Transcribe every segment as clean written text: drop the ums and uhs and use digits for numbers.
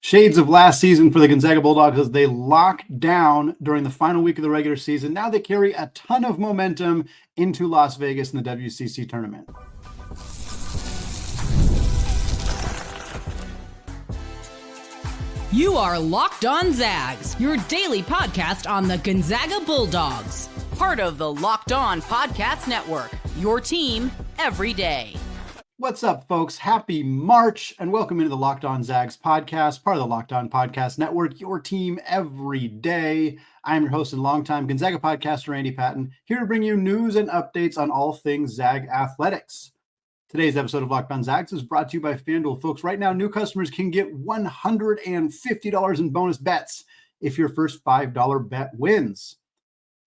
Shades of last season for the Gonzaga Bulldogs as they locked down during the final week of the regular season. Now they carry a ton of momentum into Las Vegas in the WCC Tournament. You are Locked On Zags, your daily podcast on the Gonzaga Bulldogs. Part of the Locked On Podcast Network, your team every day. What's up, folks? Happy March, and welcome into the Locked On Zags podcast, part of the Locked On Podcast Network, your team every day. I'm your host and longtime Gonzaga podcaster, Andy Patton, here to bring you news and updates on all things Zag athletics. Today's episode of Locked On Zags is brought to you by FanDuel. Folks, right now, new customers can get $150 in bonus bets if your first $5 bet wins.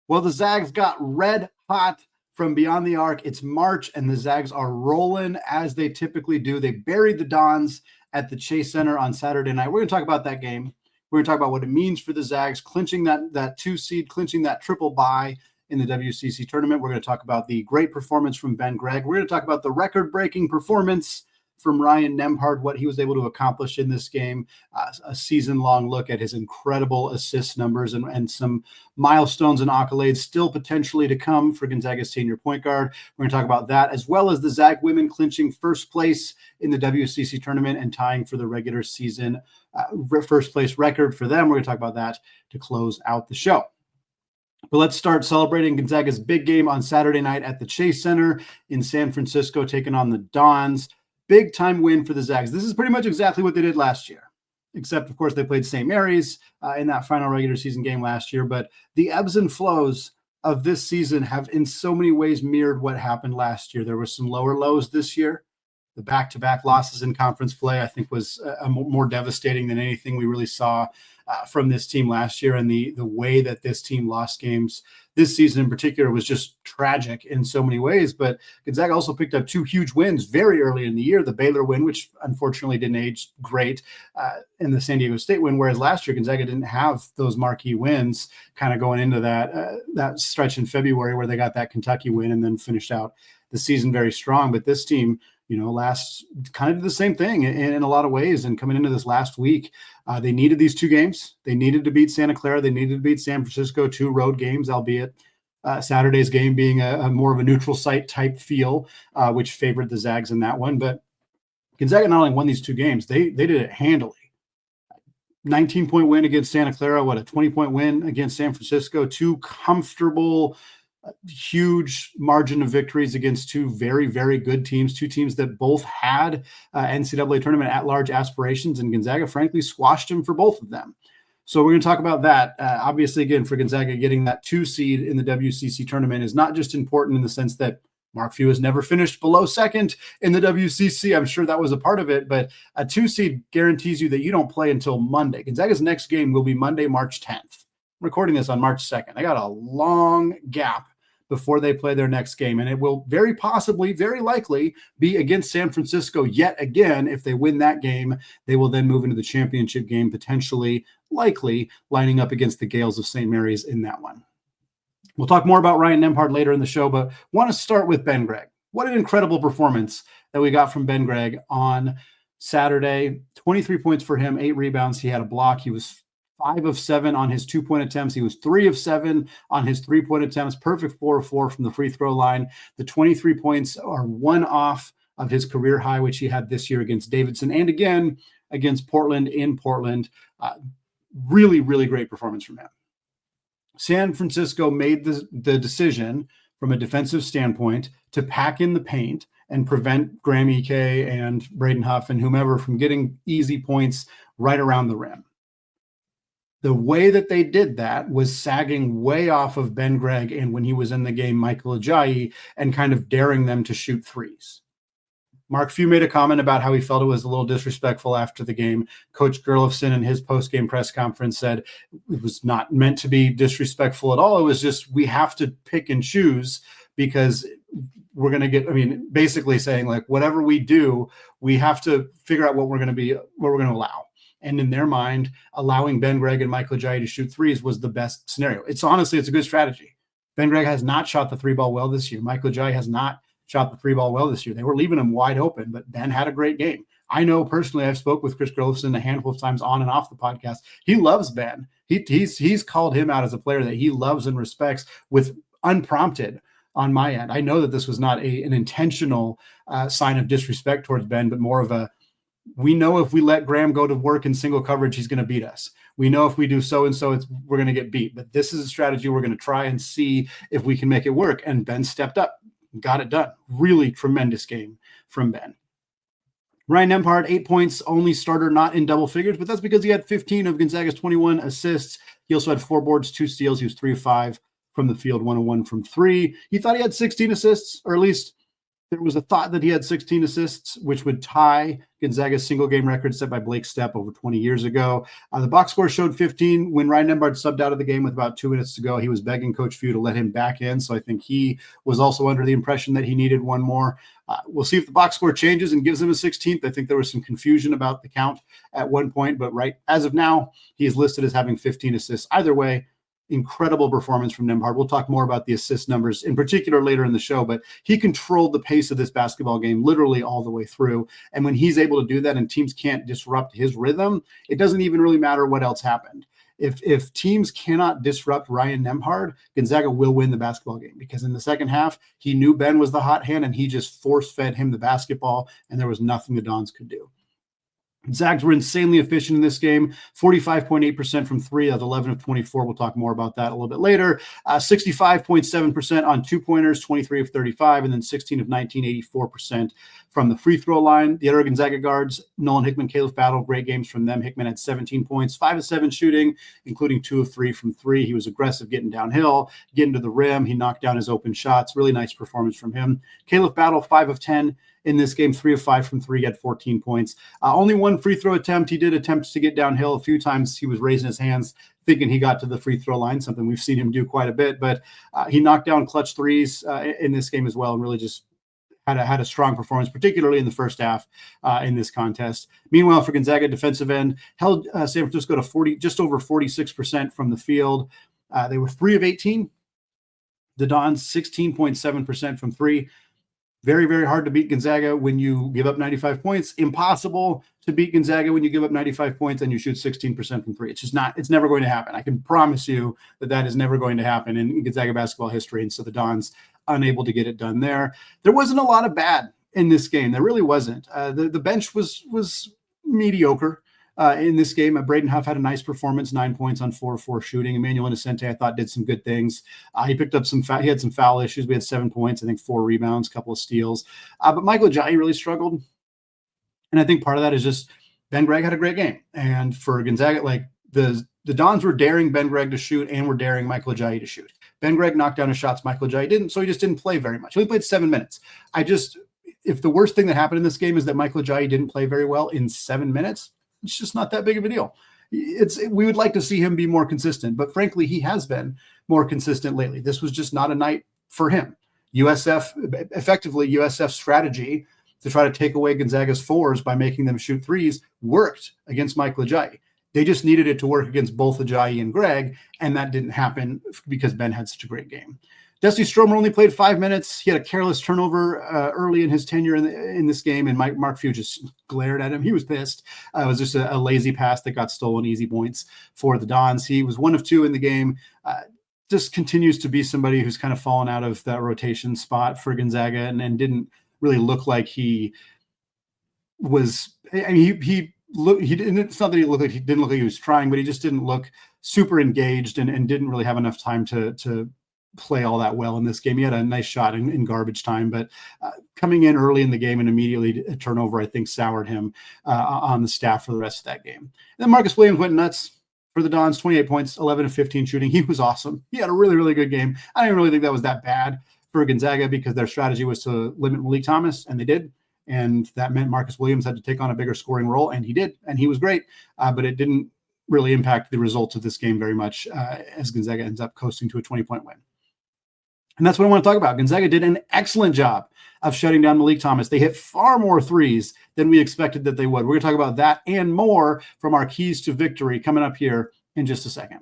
Well, the Zags got red hot from beyond the arc. It's March, and the Zags are rolling as they typically do. They buried the Dons at the Chase Center on Saturday night. We're going to talk about that game. We're going to talk about what it means for the Zags, clinching that 2 seed, clinching that triple bye in the WCC tournament. We're going to talk about the great performance from Ben Gregg. We're going to talk about the record-breaking performance from Ryan Nembhard, what he was able to accomplish in this game, a season-long look at his incredible assist numbers and some milestones and accolades still potentially to come for Gonzaga's senior point guard. We're going to talk about that, as well as the Zag women clinching first place in the WCC tournament and tying for the regular season first place record for them. We're going to talk about that to close out the show. But let's start celebrating Gonzaga's big game on Saturday night at the Chase Center in San Francisco, taking on the Dons. Big time win for the Zags. This is pretty much exactly what they did last year, except, of course, they played St. Mary's in that final regular season game last year. But the ebbs and flows of this season have in so many ways mirrored what happened last year. There were some lower lows this year. The back-to-back losses in conference play, I think, was more devastating than anything we really saw from this team last year. And the way that this team lost games this season in particular was just tragic in so many ways. But Gonzaga also picked up 2 huge wins very early in the year. The Baylor win, which unfortunately didn't age great, and the San Diego State win, whereas last year Gonzaga didn't have those marquee wins kind of going into that stretch in February where they got that Kentucky win and then finished out the season very strong. But this team, last kind of did the same thing in a lot of ways. And coming into this last week, they needed these 2 games. They needed to beat Santa Clara. They needed to beat San Francisco, 2 road games, albeit Saturday's game being a more of a neutral site type feel, which favored the Zags in that one. But Gonzaga not only won these 2 games, they did it handily. 19-point win against Santa Clara, a 20-point win against San Francisco, 2 comfortable huge margin of victories against 2 very, very good teams, 2 teams that both had NCAA tournament at-large aspirations, and Gonzaga, frankly, squashed them for both of them. So we're going to talk about that. Obviously, again, for Gonzaga, getting that 2 seed in the WCC tournament is not just important in the sense that Mark Few has never finished below second in the WCC. I'm sure that was a part of it, but a 2 seed guarantees you that you don't play until Monday. Gonzaga's next game will be Monday, March 10th. I'm recording this on March 2nd. I got a long gap before they play their next game. And it will very possibly, very likely be against San Francisco yet again. If they win that game, they will then move into the championship game, potentially, likely lining up against the Gales of St. Mary's in that one. We'll talk more about Ryan Nembhard later in the show, but want to start with Ben Gregg. What an incredible performance that we got from Ben Gregg on Saturday. 23 points for him, 8 rebounds. He had a block. He was 5 of 7 on his 2-point attempts. He was 3 of 7 on his 3-point attempts. Perfect 4 of 4 from the free throw line. The 23 points are 1 off of his career high, which he had this year against Davidson and again against Portland in Portland. Really, really great performance from him. San Francisco made the decision from a defensive standpoint to pack in the paint and prevent Graham Ike and Braden Huff and whomever from getting easy points right around the rim. The way that they did that was sagging way off of Ben Gregg and, when he was in the game, Michael Ajayi, and kind of daring them to shoot threes. Mark Few made a comment about how he felt it was a little disrespectful after the game. Coach Gerlofson in his post-game press conference said it was not meant to be disrespectful at all. It was just, we have to pick and choose because we're going to basically saying, like, whatever we do, we have to figure out what we're going to allow. And in their mind, allowing Ben Gregg and Michael Ajayi to shoot threes was the best scenario. It's a good strategy. Ben Gregg has not shot the 3-ball well this year. Michael Ajayi has not shot the 3-ball well this year. They were leaving him wide open, but Ben had a great game. I know personally, I've spoke with Chris Grillson a handful of times on and off the podcast. He loves Ben. He's called him out as a player that he loves and respects with unprompted on my end. I know that this was not an intentional sign of disrespect towards Ben, but more of a, we know if we let Graham go to work in single coverage, he's going to beat us. We know if we do so-and-so, we're going to get beat. But this is a strategy we're going to try and see if we can make it work. And Ben stepped up, got it done. Really tremendous game from Ben. Ryan Nembhard, 8 points, only starter not in double figures, but that's because he had 15 of Gonzaga's 21 assists. He also had 4 boards, 2 steals. He was 3 of 5 from the field, 1 of 1 from 3. He thought he had 16 assists, or at least there was a thought that he had 16 assists, which would tie Gonzaga's single game record set by Blake Stepp over 20 years ago. The box score showed 15. When Ryan Nembhard subbed out of the game with about 2 minutes to go, he was begging Coach Few to let him back in. So I think he was also under the impression that he needed one more. We'll see if the box score changes and gives him a 16th. I think there was some confusion about the count at one point, but right as of now, he is listed as having 15 assists. Either way, incredible performance from Nembhard. We'll talk more about the assist numbers in particular later in the show, but he controlled the pace of this basketball game literally all the way through. And when he's able to do that and teams can't disrupt his rhythm, it doesn't even really matter what else happened. If teams cannot disrupt Ryan Nembhard, Gonzaga will win the basketball game, because in the second half, he knew Ben was the hot hand and he just force-fed him the basketball, and there was nothing the Dons could do. Zags were insanely efficient in this game, 45.8% from 3 of 11 of 24. We'll talk more about that a little bit later. 65.7% on 2-pointers, 23 of 35, and then 16 of 19, 84% from the free throw line. The other Gonzaga guards, Nolan Hickman, Khalif Battle, great games from them. Hickman had 17 points, 5 of 7 shooting, including 2 of 3 from 3. He was aggressive getting downhill, getting to the rim. He knocked down his open shots. Really nice performance from him. Khalif Battle, 5 of 10. In this game, 3 of 5 from 3, he had 14 points. Only 1 free throw attempt. He did attempt to get downhill a few times. He was raising his hands, thinking he got to the free throw line, something we've seen him do quite a bit. But he knocked down clutch threes in this game as well, and really just had a strong performance, particularly in the first half in this contest. Meanwhile, for Gonzaga, defensive end held San Francisco to just over 46% from the field. They were 3 of 18. The Dons, 16.7% from 3. Very, very hard to beat Gonzaga when you give up 95 points. Impossible to beat Gonzaga when you give up 95 points and you shoot 16% from 3. It's just not, it's never going to happen. I can promise you that is never going to happen in Gonzaga basketball history. And so the Dons unable to get it done there. There wasn't a lot of bad in this game. There really wasn't. The bench was mediocre. In this game, Braden Huff had a nice performance, 9 points on 4 of 4 shooting. Emmanuel Innocente, I thought, did some good things. He picked up he had some foul issues. We had 7 points, I think 4 rebounds, a couple of steals. But Michael Ajayi really struggled. And I think part of that is just Ben Gregg had a great game. And for Gonzaga, like the Dons were daring Ben Gregg to shoot and were daring Michael Ajayi to shoot. Ben Gregg knocked down his shots, Michael Ajayi didn't, so he just didn't play very much. He only played 7 minutes. If the worst thing that happened in this game is that Michael Ajayi didn't play very well in 7 minutes, it's just not that big of a deal. We would like to see him be more consistent, but frankly, he has been more consistent lately. This was just not a night for him. USF's strategy to try to take away Gonzaga's 4s by making them shoot 3s worked against Michael Ajayi. They just needed it to work against both Ajayi and Gregg, and that didn't happen because Ben had such a great game. Dusty Stromer only played 5 minutes. He had a careless turnover early in his tenure in this game, and Mark Few just glared at him. He was pissed. It was just a lazy pass that got stolen, easy points for the Dons. He was 1 of 2 in the game. Just continues to be somebody who's kind of fallen out of that rotation spot for Gonzaga and didn't really look like he was. I mean, he didn't. It's not that he didn't look like he was trying, but he just didn't look super engaged and didn't really have enough time to play all that well in this game. He had a nice shot in garbage time, but coming in early in the game and immediately a turnover, I think, soured him on the staff for the rest of that game. And then Marcus Williams went nuts for the Dons, 28 points, 11 of 15 shooting. He was awesome. He had a really, really good game. I didn't really think that was that bad for Gonzaga because their strategy was to limit Malik Thomas, and they did. And that meant Marcus Williams had to take on a bigger scoring role, and he did, and he was great. But it didn't really impact the results of this game very much as Gonzaga ends up coasting to a 20-point win. And that's what I want to talk about. Gonzaga did an excellent job of shutting down Malik Thomas. They hit far more 3s than we expected that they would. We're going to talk about that and more from our keys to victory coming up here in just a second.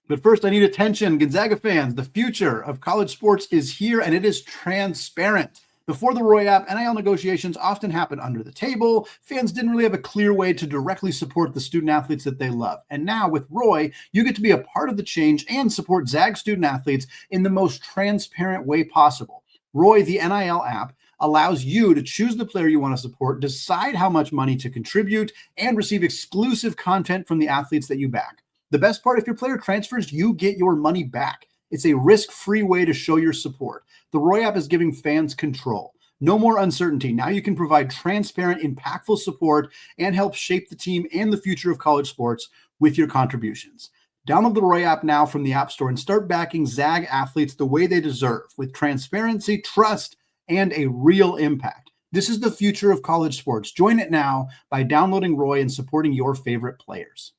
But first, I need attention. Gonzaga fans, the future of college sports is here, and it is transparent. Before the Roy app, NIL negotiations often happen under the table. Fans didn't really have a clear way to directly support the student athletes that they love. And now with Roy, you get to be a part of the change and support Zags student athletes in the most transparent way possible. Roy, the NIL app, allows you to choose the player you want to support, decide how much money to contribute, and receive exclusive content from the athletes that you back. The best part, if your player transfers, you get your money back. It's a risk-free way to show your support. The Roy app is giving fans control. No more uncertainty. Now you can provide transparent, impactful support and help shape the team and the future of college sports with your contributions. Download the Roy app now from the App Store and start backing Zag athletes the way they deserve, with transparency, trust, and a real impact. This is the future of college sports. Join it now by downloading Roy and supporting your favorite players.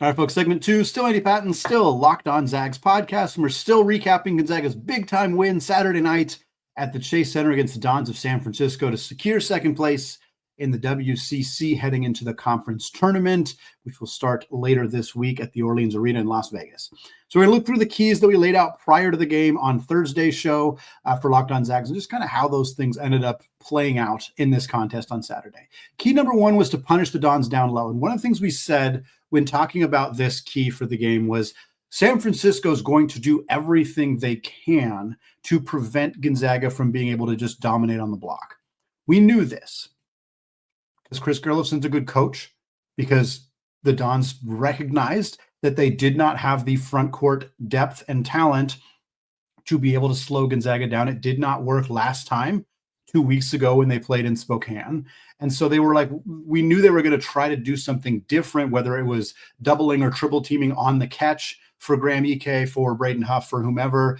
All right, folks, segment 2, still Andy Patton, still Locked On Zags podcast, and we're still recapping Gonzaga's big-time win Saturday night at the Chase Center against the Dons of San Francisco to secure second place in the WCC heading into the conference tournament, which will start later this week at the Orleans Arena in Las Vegas. So we're going to look through the keys that we laid out prior to the game on Thursday's show for Locked On Zags and just kind of how those things ended up playing out in this contest on Saturday. Key number 1 was to punish the Dons down low. And one of the things we said when talking about this key for the game was San Francisco is going to do everything they can to prevent Gonzaga from being able to just dominate on the block. We knew this because Chris Gerlofson's a good coach, because the Dons recognized that they did not have the front court depth and talent to be able to slow Gonzaga down. It did not work last time, 2 weeks ago when they played in Spokane. And so they were like, we knew they were going to try to do something different, whether it was doubling or triple teaming on the catch for Graham Ike, for Braden Huff, for whomever,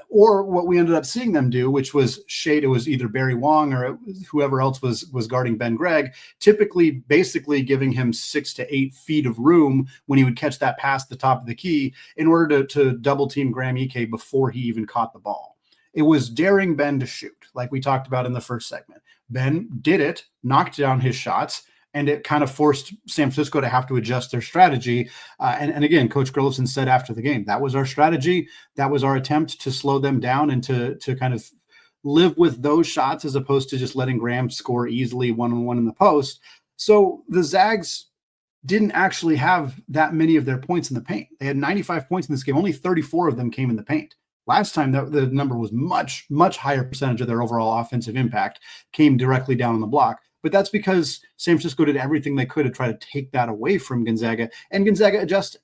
or what we ended up seeing them do, which was shade. It was either Barry Wong or whoever else was guarding Ben Gregg, typically basically giving him 6 to 8 feet of room when he would catch that pass at the top of the key in order to double team Graham Ike before he even caught the ball. It was daring Ben to shoot, like we talked about in the first segment. Ben did it, knocked down his shots, and it kind of forced San Francisco to have to adjust their strategy. And again, Coach Gerlofson said after the game, that was our strategy. That was our attempt to slow them down and to kind of live with those shots as opposed to just letting Graham score easily one-on-one in the post. So the Zags didn't actually have that many of their points in the paint. They had 95 points in this game. Only 34 of them came in the paint. Last time, the number was much, much higher percentage of their overall offensive impact came directly down on the block. But that's because San Francisco did everything they could to try to take that away from Gonzaga, and Gonzaga adjusted.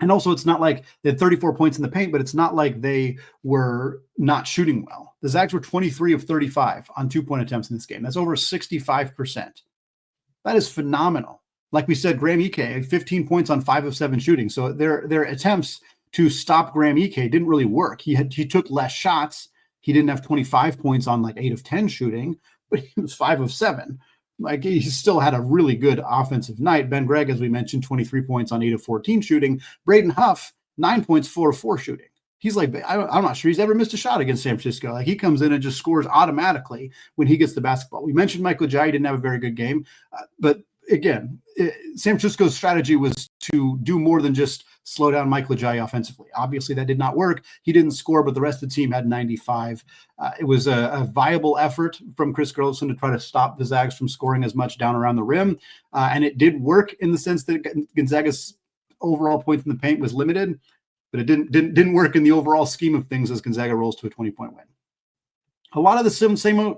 And also, it's not like they had 34 points in the paint, but it's not like they were not shooting well. The Zags were 23 of 35 on 2-point attempts in this game. That's over 65%. That is phenomenal. Like we said, Graham Ike, 15 points on 5 of 7 shooting. So their attempts to stop Graham Ike didn't really work. He took less shots. He didn't have 25 points on like 8 of 10 shooting, but he was 5 of 7. Like, he still had a really good offensive night. Ben Gregg, as we mentioned, 23 points on 8 of 14 shooting. Braden Huff, 9 points, 4 of 4 shooting. He's like, I'm not sure he's ever missed a shot against San Francisco. Like, he comes in and just scores automatically when he gets the basketball. We mentioned Michael Ajayi didn't have a very good game, but again, San Francisco's strategy was to do more than just slow down Michael Ajayi offensively. Obviously, that did not work. He didn't score, but the rest of the team had 95. It was a viable effort from Chris Gerlofson to try to stop the Zags from scoring as much down around the rim, and it did work in the sense that Gonzaga's overall points in the paint was limited, but it didn't work in the overall scheme of things as Gonzaga rolls to a 20-point win. A lot of the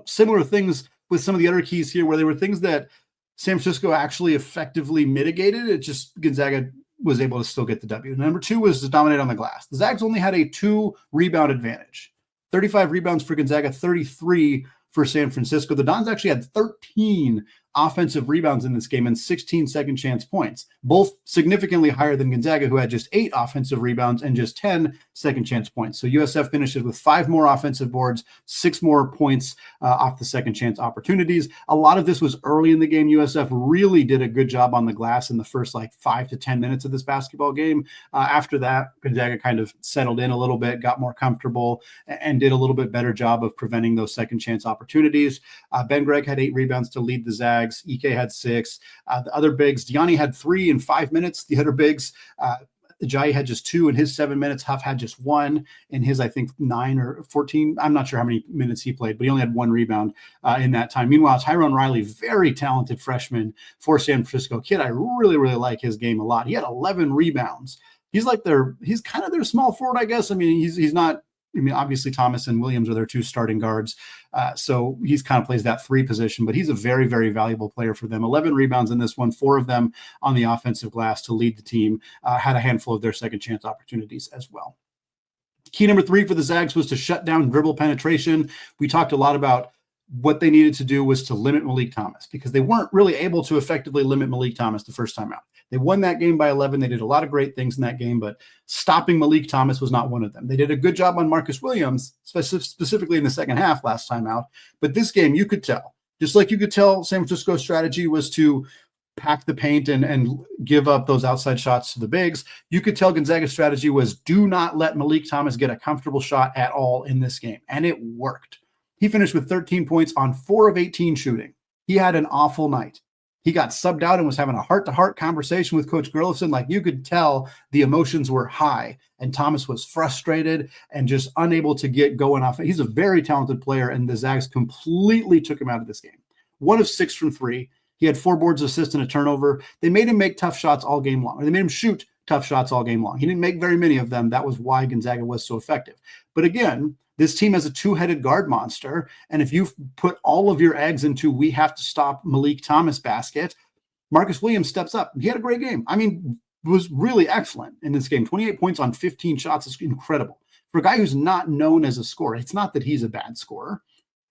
similar things with some of the other keys here, where there were things that San Francisco actually effectively mitigated. It just Gonzaga was able to still get the W. Number 2 was to dominate on the glass. The Zags only had a 2 rebound advantage. 35 rebounds for Gonzaga, 33 for San Francisco. The Dons actually had 13 offensive rebounds in this game and 16 second chance points, both significantly higher than Gonzaga, who had just 8 offensive rebounds and just 10 second chance points. So USF finishes with 5 more offensive boards, 6 more points off the second chance opportunities. A lot of this was early in the game. USF really did a good job on the glass in the first 5 to 10 minutes of this basketball game. After that, Gonzaga kind of settled in a little bit, got more comfortable, and did a little bit better job of preventing those second chance opportunities. Ben Gregg had 8 rebounds to lead the Zags. Ike had 6. The other bigs, Diani had 3 in 5 minutes. The other bigs, Ajayi had just 2 in his 7 minutes. Huff had just 1 in his, I think, 9 or 14. I'm not sure how many minutes he played, but he only had 1 rebound in that time. Meanwhile, Tyrone Riley, very talented freshman for San Francisco kid. I really, really like his game a lot. He had 11 rebounds. He's kind of their small forward, I guess. I mean, he's not. I mean, obviously Thomas and Williams are their 2 starting guards. So he's kind of plays that 3 position, but he's a very, very valuable player for them. 11 rebounds in this one, 4 of them on the offensive glass to lead the team, had a handful of their second chance opportunities as well. Key number 3 for the Zags was to shut down dribble penetration. We talked a lot about what they needed to do was to limit Malik Thomas because they weren't really able to effectively limit Malik Thomas the first time out. They won that game by 11. They did a lot of great things in that game, but stopping Malik Thomas was not one of them. They did a good job on Marcus Williams, specifically in the second half last time out. But this game, you could tell, just like you could tell San Francisco's strategy was to pack the paint and give up those outside shots to the bigs. You could tell Gonzaga's strategy was do not let Malik Thomas get a comfortable shot at all in this game. And it worked. He finished with 13 points on 4 of 18 shooting. He had an awful night. He got subbed out and was having a heart-to-heart conversation with Coach Gurlison. Like you could tell the emotions were high and Thomas was frustrated and just unable to get going off. He's a very talented player and the Zags completely took him out of this game. 1 of 6 from 3. He had 4 boards, assist, and a turnover. They made him make tough shots all game long. Or they made him shoot tough shots all game long. He didn't make very many of them. That was why Gonzaga was so effective. But again, this team has a 2-headed guard monster, and if you put all of your eggs into we have to stop Malik Thomas basket, Marcus Williams steps up. He had a great game. I mean, was really excellent in this game. 28 points on 15 shots is incredible. For a guy who's not known as a scorer, it's not that he's a bad scorer.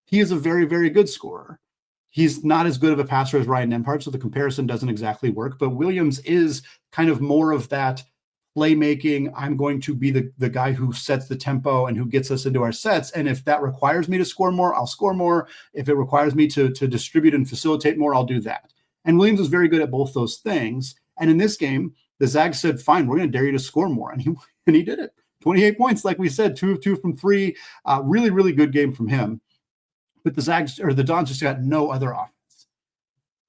He is a very, very good scorer. He's not as good of a passer as Ryan Nembhard, so the comparison doesn't exactly work, but Williams is kind of more of that playmaking. I'm going to be the guy who sets the tempo and who gets us into our sets. And if that requires me to score more, I'll score more. If it requires me to distribute and facilitate more, I'll do that. And Williams was very good at both those things. And in this game, the Zags said, fine, we're going to dare you to score more. And he did it. 28 points, like we said, 2 of 2 from 3. Really, really good game from him. But the Dons just got no other offense.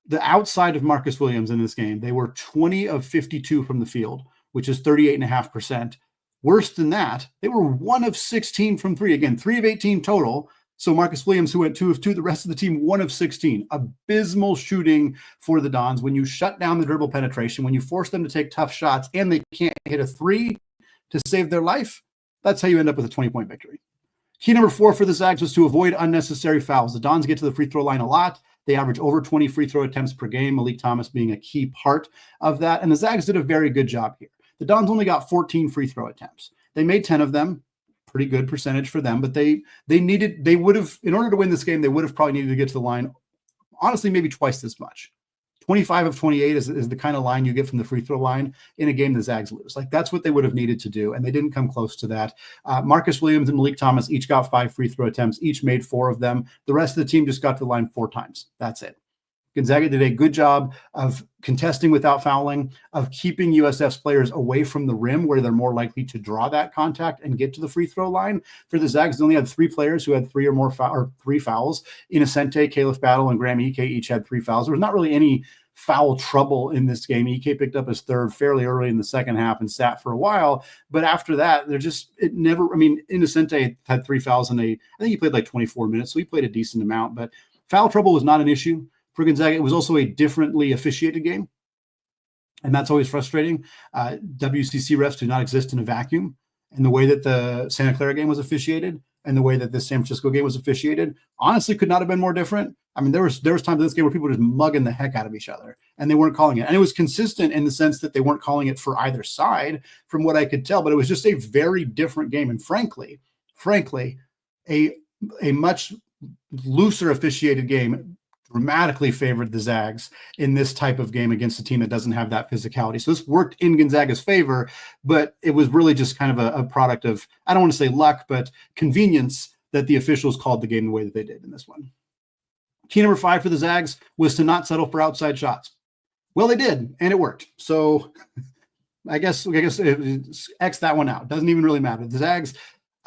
The outside of Marcus Williams in this game, they were 20 of 52 from the field, which is 38.5%. Worse than that, they were 1 of 16 from 3. Again, 3 of 18 total. So Marcus Williams, who went 2 of 2, the rest of the team 1 of 16. Abysmal shooting for the Dons. When you shut down the dribble penetration, when you force them to take tough shots and they can't hit a 3 to save their life, that's how you end up with a 20-point victory. Key number 4 for the Zags was to avoid unnecessary fouls. The Dons get to the free throw line a lot. They average over 20 free throw attempts per game, Malik Thomas being a key part of that. And the Zags did a very good job here. The Dons only got 14 free throw attempts. They made 10 of them, pretty good percentage for them, but they would have, in order to win this game, they would have probably needed to get to the line, honestly, maybe twice this much. 25 of 28 is the kind of line you get from the free throw line in a game the Zags lose. Like that's what they would have needed to do, and they didn't come close to that. Marcus Williams and Malik Thomas each got 5 free throw attempts, each made 4 of them. The rest of the team just got to the line 4 times. That's it. Gonzaga did a good job of contesting without fouling, of keeping USF's players away from the rim where they're more likely to draw that contact and get to the free throw line. For the Zags, they only had 3 players who had 3 or more or 3 fouls. Innocente, Khalif Battle, and Graham Ike each had 3 fouls. There was not really any foul trouble in this game. Ike picked up his 3rd fairly early in the second half and sat for a while. But after that, Innocente had 3 fouls I think he played like 24 minutes, so he played a decent amount. But foul trouble was not an issue for Gonzaga. It was also a differently officiated game, and that's always frustrating. WCC refs do not exist in a vacuum, and the way that the Santa Clara game was officiated and the way that the San Francisco game was officiated honestly could not have been more different. I mean, there was times in this game where people were just mugging the heck out of each other, and they weren't calling it. And it was consistent in the sense that they weren't calling it for either side, from what I could tell. But it was just a very different game, and frankly, a much looser officiated game dramatically favored the Zags in this type of game against a team that doesn't have that physicality. So this worked in Gonzaga's favor, but it was really just kind of a product of, I don't want to say luck, but convenience that the officials called the game the way that they did in this one. Key number 5 for the Zags was to not settle for outside shots. Well, they did, and it worked. So I guess X that one out. Doesn't even really matter. The Zags,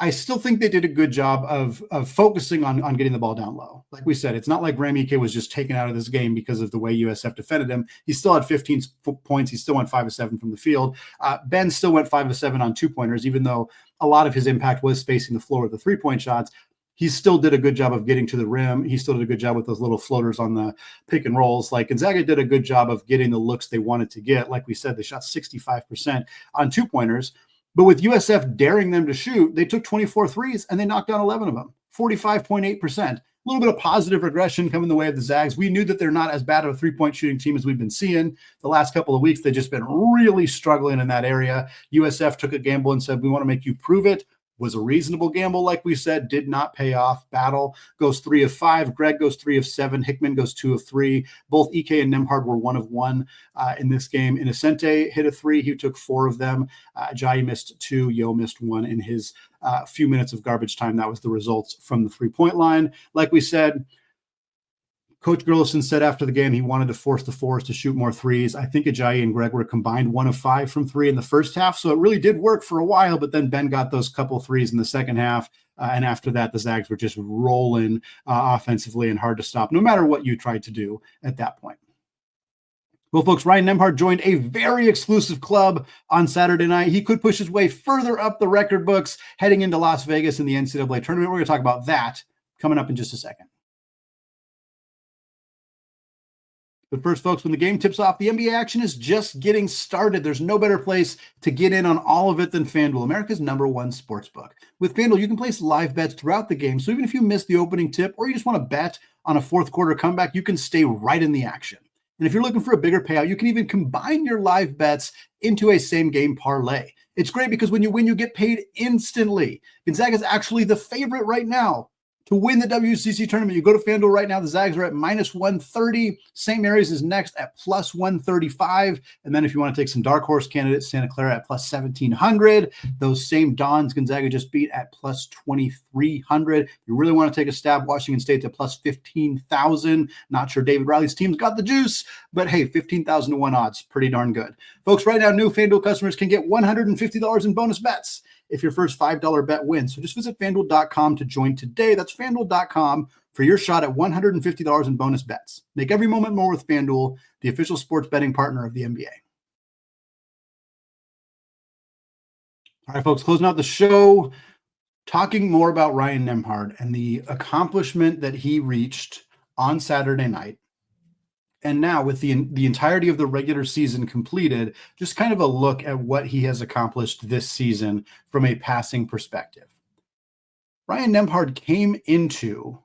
I still think they did a good job of focusing on getting the ball down low. Like we said, it's not like Graham Ike was just taken out of this game because of the way USF defended him. He still had 15 points. He still went 5 of 7 from the field. Ben still went 5 of 7 on 2-pointers, even though a lot of his impact was spacing the floor with the 3-point shots. He still did a good job of getting to the rim. He still did a good job with those little floaters on the pick and rolls. Like Gonzaga did a good job of getting the looks they wanted to get. Like we said, they shot 65% on 2-pointers. But with USF daring them to shoot, they took 24 threes and they knocked down 11 of them, 45.8%. A little bit of positive regression coming the way of the Zags. We knew that they're not as bad of a three-point shooting team as we've been seeing the last couple of weeks. They've just been really struggling in that area. USF took a gamble and said, we want to make you prove it. Was a reasonable gamble, like we said, did not pay off. Battle goes 3 of 5. Gregg goes 3 of 7. Hickman goes 2 of 3. Both Ike and Nembhard were 1 of 1 in this game. Innocente hit a 3. He took 4 of them. Ajayi missed 2. Yo missed 1 in his few minutes of garbage time. That was the results from the three-point line. Like we said, Coach Gurlison said after the game he wanted to force the Forest to shoot more threes. I think Ajayi and Gregg were combined 1 of 5 from 3 in the first half, so it really did work for a while, but then Ben got those couple threes in the second half, and after that, the Zags were just rolling offensively and hard to stop, no matter what you tried to do at that point. Well, folks, Ryan Nembhard joined a very exclusive club on Saturday night. He could push his way further up the record books heading into Las Vegas in the NCAA tournament. We're going to talk about that coming up in just a second. But first, folks, when the game tips off, the NBA action is just getting started. There's no better place to get in on all of it than FanDuel, America's #1 sportsbook. With FanDuel, you can place live bets throughout the game. So even if you miss the opening tip or you just want to bet on a fourth quarter comeback, you can stay right in the action. And if you're looking for a bigger payout, you can even combine your live bets into a same game parlay. It's great because when you win, you get paid instantly. Gonzaga is actually the favorite right now to win the WCC tournament. You go to FanDuel right now. The Zags are at -130. St. Mary's is next at +135. And then if you want to take some dark horse candidates, Santa Clara at +1,700. Those same Dons Gonzaga just beat at +2,300. You really want to take a stab, Washington State at +15,000. Not sure David Riley's team's got the juice, but hey, 15,000 to 1 odds. Pretty darn good. Folks, right now, new FanDuel customers can get $150 in bonus bets if your first $5 bet wins. So just visit FanDuel.com to join today. That's FanDuel.com for your shot at $150 in bonus bets. Make every moment more with FanDuel, the official sports betting partner of the NBA. All right, folks, closing out the show, talking more about Ryan Nembhard and the accomplishment that he reached on Saturday night. And now with the entirety of the regular season completed, just kind of a look at what he has accomplished this season from a passing perspective. Ryan Nembhard came into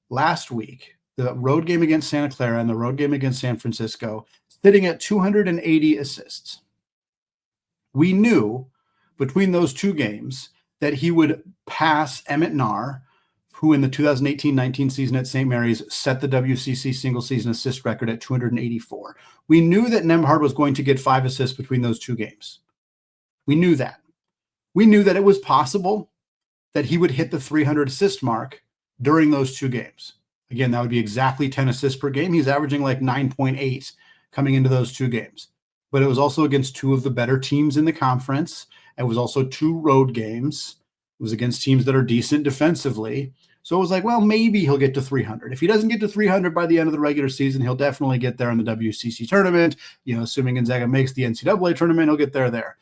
last week, the road game against Santa Clara and the road game against San Francisco, sitting at 280 assists. We knew between those two games that he would pass Emmett Nahr, who in the 2018-19 season at St. Mary's set the WCC single season assist record at 284. We knew that Nembhard was going to get 5 assists between those two games. We knew that. We knew that it was possible that he would hit the 300 assist mark during those two games. Again, that would be exactly 10 assists per game. He's averaging like 9.8 coming into those two games. But it was also against two of the better teams in the conference. It was also 2 road games. It was against teams that are decent defensively. So it was like, well, maybe he'll get to 300. If he doesn't get to 300 by the end of the regular season, he'll definitely get there in the WCC tournament. You know, assuming Gonzaga makes the NCAA tournament, he'll get there.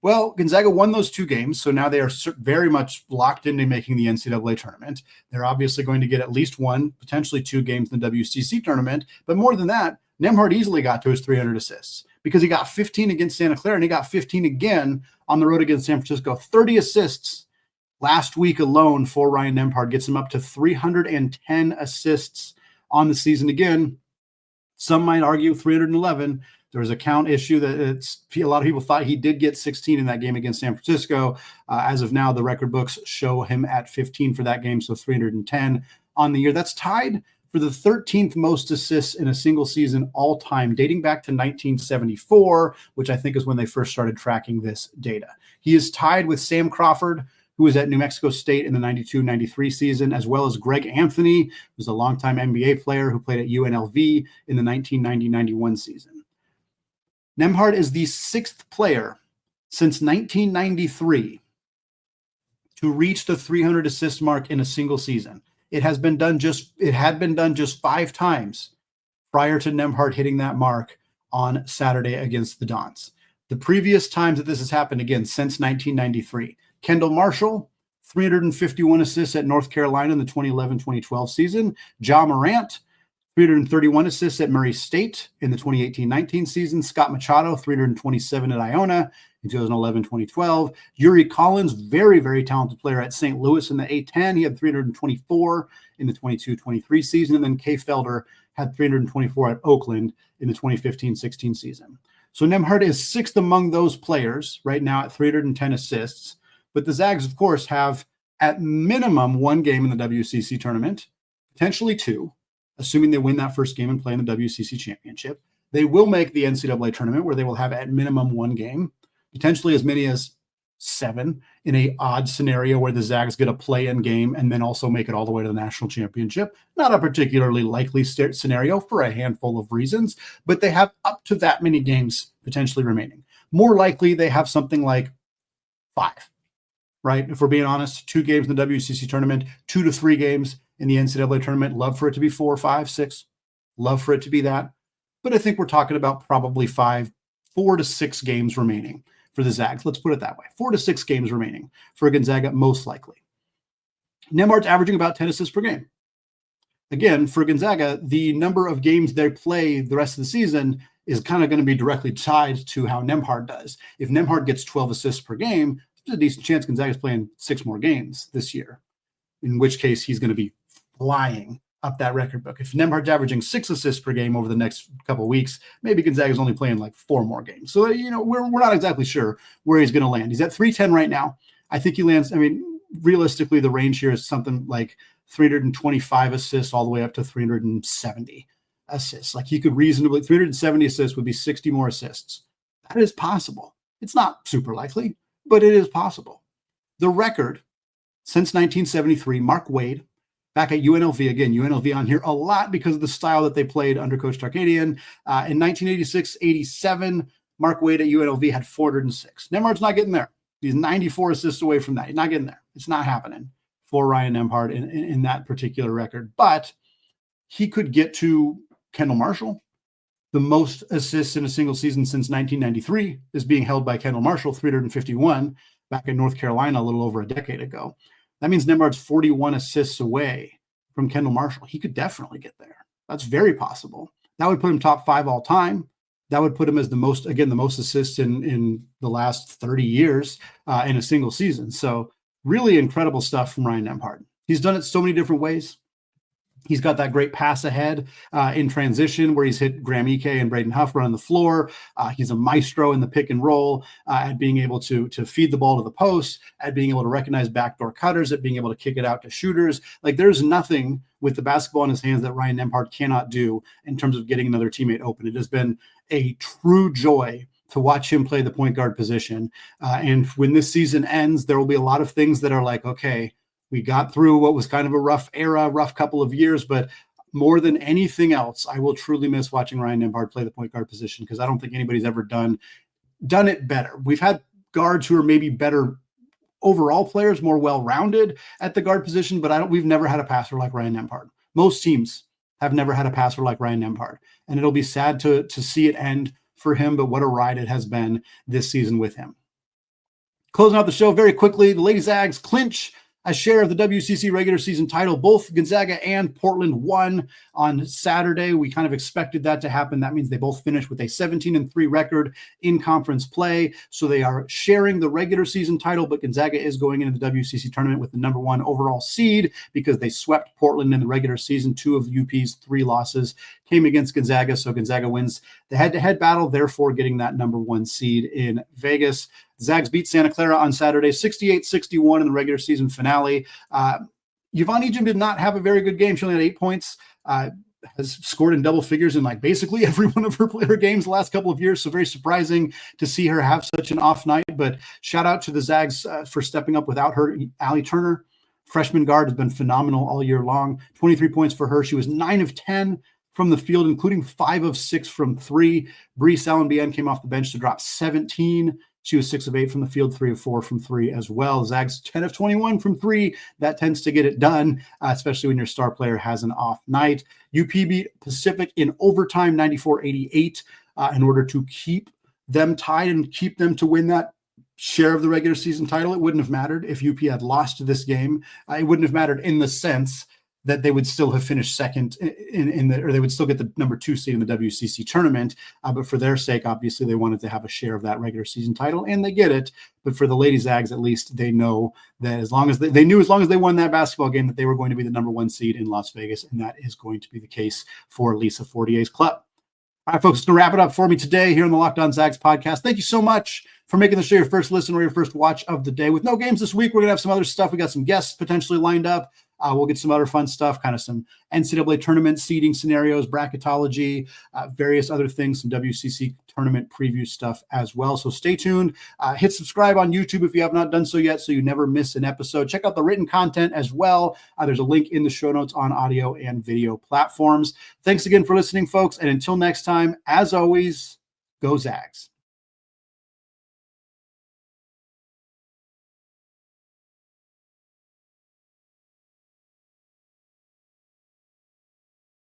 Well, Gonzaga won those 2 games, so now they are very much locked into making the NCAA tournament. They're obviously going to get at least 1, potentially 2 games in the WCC tournament. But more than that, Nembhard easily got to his 300 assists because he got 15 against Santa Clara and he got 15 again on the road against San Francisco. 30 assists last week alone for Ryan Nembhard gets him up to 310 assists on the season. Again, some might argue 311. There was a count issue that a lot of people thought he did get 16 in that game against San Francisco. As of now, the record books show him at 15 for that game, so 310 on the year. That's tied for the 13th most assists in a single season all time, dating back to 1974, which I think is when they first started tracking this data. He is tied with Sam Crawford, who was at New Mexico State in the 92-93 season, as well as Greg Anthony, who's a longtime NBA player who played at UNLV in the 1990-91 season. Nembhard is the 6th player since 1993 to reach the 300 assist mark in a single season. It had been done just 5 times prior to Nembhard hitting that mark on Saturday against the Dons. The previous times that this has happened, again, since 1993, Kendall Marshall, 351 assists at North Carolina in the 2011-2012 season. Ja Morant, 331 assists at Murray State in the 2018-19 season. Scott Machado, 327 at Iona in 2011-2012. Yuri Collins, very, very talented player at St. Louis in the A10. He had 324 in the 22-23 season. And then Kay Felder had 324 at Oakland in the 2015-16 season. So Nembhard is sixth among those players right now at 310 assists. But the Zags, of course, have at minimum 1 game in the WCC tournament, potentially 2, assuming they win that first game and play in the WCC championship. They will make the NCAA tournament where they will have at minimum 1 game, potentially as many as 7 in a odd scenario where the Zags get a play-in game and then also make it all the way to the national championship. Not a particularly likely scenario for a handful of reasons, but they have up to that many games potentially remaining. More likely, they have something like 5, right? If we're being honest, 2 games in the WCC tournament, 2 to 3 games in the NCAA tournament. Love for it to be 4, 5, 6. Love for it to be that. But I think we're talking about probably 4 to 6 games remaining for the Zags. Let's put it that way. 4 to 6 games remaining for Gonzaga, most likely. Nembhard's averaging about 10 assists per game. Again, for Gonzaga, the number of games they play the rest of the season is kind of going to be directly tied to how Nembhard does. If Nembhard gets 12 assists per game, there's a decent chance Gonzaga's playing 6 more games this year, in which case he's going to be flying up that record book. If Nembhard's averaging 6 assists per game over the next couple of weeks, maybe Gonzaga's only playing like 4 more games. So, we're not exactly sure where he's going to land. He's at 310 right now. I think he lands, realistically, the range here is something like 325 assists all the way up to 370 assists. Like he could reasonably, 370 assists would be 60 more assists. That is possible. It's not super likely, but it is possible. The record since 1973, Mark Wade, back at UNLV, again, UNLV on here a lot because of the style that they played under Coach Tarkanian. In 1986-87, Mark Wade at UNLV had 406. Nembhard's not getting there. He's 94 assists away from that. He's not getting there. It's not happening for Ryan Nembhard in that particular record. But he could get to Kendall Marshall. The most assists in a single season since 1993 is being held by Kendall Marshall, 351, back in North Carolina a little over a decade ago. That means Nembhard's 41 assists away from Kendall Marshall. He could definitely get there. That's very possible. That would put him top 5 all time. That would put him as the most assists in the last 30 years in a single season. So really incredible stuff from Ryan Nembhard. He's done it so many different ways. He's got that great pass ahead in transition where he's hit Graham Ike and Braden Huff running the floor. He's a maestro in the pick and roll at being able to feed the ball to the post, at being able to recognize backdoor cutters, at being able to kick it out to shooters. Like there's nothing with the basketball in his hands that Ryan Nembhard cannot do in terms of getting another teammate open. It has been a true joy to watch him play the point guard position. And when this season ends, there will be a lot of things that are like, okay, we got through what was kind of a rough couple of years, but more than anything else, I will truly miss watching Ryan Nembhard play the point guard position because I don't think anybody's ever done it better. We've had guards who are maybe better overall players, more well-rounded at the guard position, but we've never had a passer like Ryan Nembhard. Most teams have never had a passer like Ryan Nembhard, and it'll be sad to see it end for him, but what a ride it has been this season with him. Closing out the show very quickly, the Lady Zags clinch a share of the WCC regular season title. Both Gonzaga and Portland won on Saturday. We kind of expected that to happen. That means they both finished with a 17-3 record in conference play. So they are sharing the regular season title, but Gonzaga is going into the WCC tournament with the number 1 overall seed because they swept Portland in the regular season. 2 of UP's 3 losses came against Gonzaga. So Gonzaga wins the head-to-head battle, therefore getting that number 1 seed in Vegas. Zags beat Santa Clara on Saturday, 68-61 in the regular season finale. Yvonne Ejim did not have a very good game. She only had 8 points, has scored in double figures in like basically every one of her games the last couple of years. So very surprising to see her have such an off night. But shout out to the Zags for stepping up without her. Allie Turner, freshman guard, has been phenomenal all year long. 23 points for her. She was 9 of 10 from the field, including 5 of 6 from 3. Bree Salenbien came off the bench to drop 17. She was 6 of 8 from the field, 3 of 4 from 3 as well. Zags 10 of 21 from 3. That tends to get it done, especially when your star player has an off night. UP beat Pacific in overtime, 94-88, in order to keep them tied and keep them to win that share of the regular season title. It wouldn't have mattered if UP had lost this game. It wouldn't have mattered in the sense that they would still have finished second or they would still get the number 2 seed in the WCC tournament. But for their sake, obviously, they wanted to have a share of that regular season title, and they get it. But for the Lady Zags, at least they know that as long as they won that basketball game, that they were going to be the number 1 seed in Las Vegas, and that is going to be the case for Lisa Fortier's club. All right, folks, to wrap it up for me today here on the Locked On Zags podcast, thank you so much for making the show your first listen or your first watch of the day. With no games this week, we're going to have some other stuff. We got some guests potentially lined up. We'll get some other fun stuff, kind of some NCAA tournament seeding scenarios, bracketology, various other things, some WCC tournament preview stuff as well. So stay tuned. Hit subscribe on YouTube if you have not done so yet, so you never miss an episode. Check out the written content as well. There's a link in the show notes on audio and video platforms. Thanks again for listening, folks. And until next time, as always, go Zags.